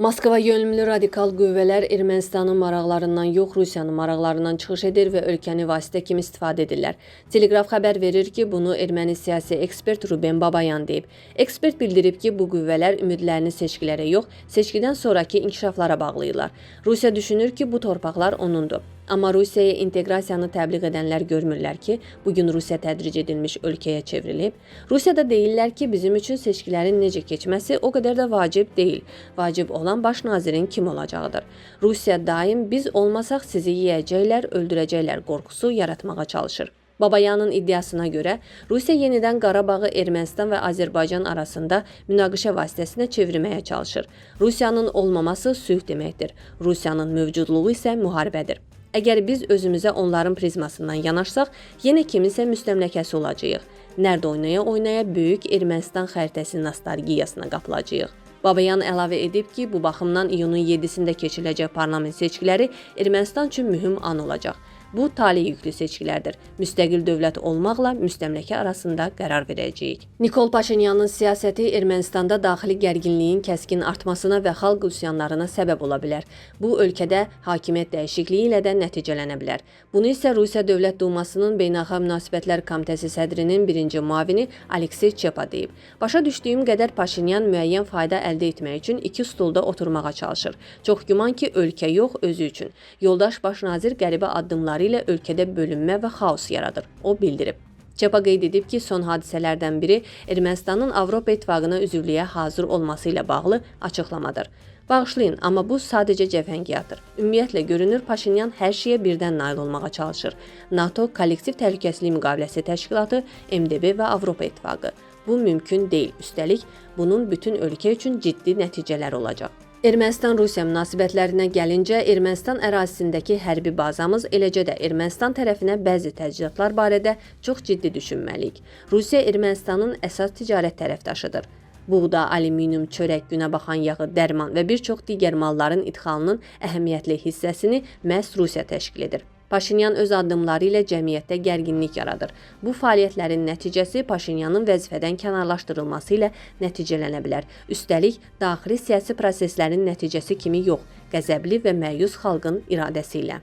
Moskva yönümlü radikal qüvvələr Ermənistanın maraqlarından yox, Rusiyanın maraqlarından çıxış edir və ölkəni vasitə kimi istifadə edirlər. Telegraf xəbər verir ki, bunu erməni siyasi ekspert Ruben Babayan deyib. Ekspert bildirib ki, bu qüvvələr ümidlərini seçkilərə yox, seçkidən sonraki inkişaflara bağlayırlar. Rusiya düşünür ki, bu torpaqlar onundur. Amma Rusiyaya inteqrasiyanı təbliğ edənlər görmürlər ki, bugün Rusiya tədric edilmiş ölkəyə çevrilib. Rusiyada deyirlər ki, bizim üçün seçkilərin necə keçməsi o qədər də vacib deyil. Vacib olan baş nazirin kim olacağıdır. Rusiya daim biz olmasaq sizi yeyəcəklər, öldürəcəklər qorxusu yaratmağa çalışır. Babayanın iddiasına görə Rusiya yenidən Qarabağı Ermənistan və Azərbaycan arasında münaqişə vasitəsinə çevirməyə çalışır. Rusiyanın olmaması sülh deməkdir. Rusiyanın mövcudluğu isə müharibədir. Əgər biz özümüzə onların prizmasından yanaşsaq, yenə kiminsə müstəmləkəsi olacağıq. Nərd oynaya-oynaya böyük Ermənistan xəritəsi nostalgiyasına qapılacağıq. Babayan əlavə edib ki, bu baxımdan iyunun 7-sində keçiriləcək parlament seçkiləri Ermənistan üçün mühüm an olacaq. Bu, talih yüklü seçkilərdir. Müstəqil dövlət olmaqla müstəmləkə arasında qərar verəcəyik. Nikol Paşinyanın siyasəti Ermənistanda daxili gərginliyin kəskin artmasına və xalq üsyanlarına səbəb ola bilər. Bu, ölkədə hakimiyyət dəyişikliyi ilə də nəticələnə bilər. Bunu isə Rusiya Dövlət Dumasının Beynəlxalq Münasibətlər Komitəsi sədrinin birinci müavini Aleksey Çepa deyib. Başa düşdüyüm qədər Paşinyan müəyyən fayda əldə etmək üçün iki stulda oturmağa çalışır. Çox güman ki, ölkə yox, özü üçün. Yoldaş baş nazir qəribə addımlar ilə ölkədə bölünmə və xaos yaradır, o bildirib. Çepa qeyd edib ki, son hadisələrdən biri Ermənistanın Avropa İttifaqına üzvlüyə hazır olması ilə bağlı açıqlamadır. Bağışlayın, amma bu sadəcə cəfəngiyatdır. Ümumiyyətlə görünür, Paşinyan hər şeyə birdən nail olmağa çalışır. NATO, Kollektiv Təhlükəsizlik Müqaviləsi Təşkilatı, MDB və Avropa İttifaqı. Bu mümkün deyil. Üstəlik, bunun bütün ölkə üçün ciddi nəticələri olacaq. Ermənistan-Rusiya münasibətlərinə gəlincə, Ermənistan ərazisindəki hərbi bazamız, eləcə də Ermənistan tərəfinə bəzi təchizatlar barədə çox ciddi düşünməliyik. Rusiya Ermənistanın əsas ticarət tərəfdaşıdır. Buğda, alüminium, çörək, günəbaxan yağı, dərman və bir çox digər malların idxalının əhəmiyyətli hissəsini məhz Rusiya təşkil edir. Paşinyan öz addımları ilə cəmiyyətdə gərginlik yaradır. Bu fəaliyyətlərin nəticəsi Paşinyanın vəzifədən kənarlaşdırılması ilə nəticələnə bilər. Üstəlik, daxili siyasi proseslərin nəticəsi kimi yox, qəzəbli və məyus xalqın iradəsi ilə.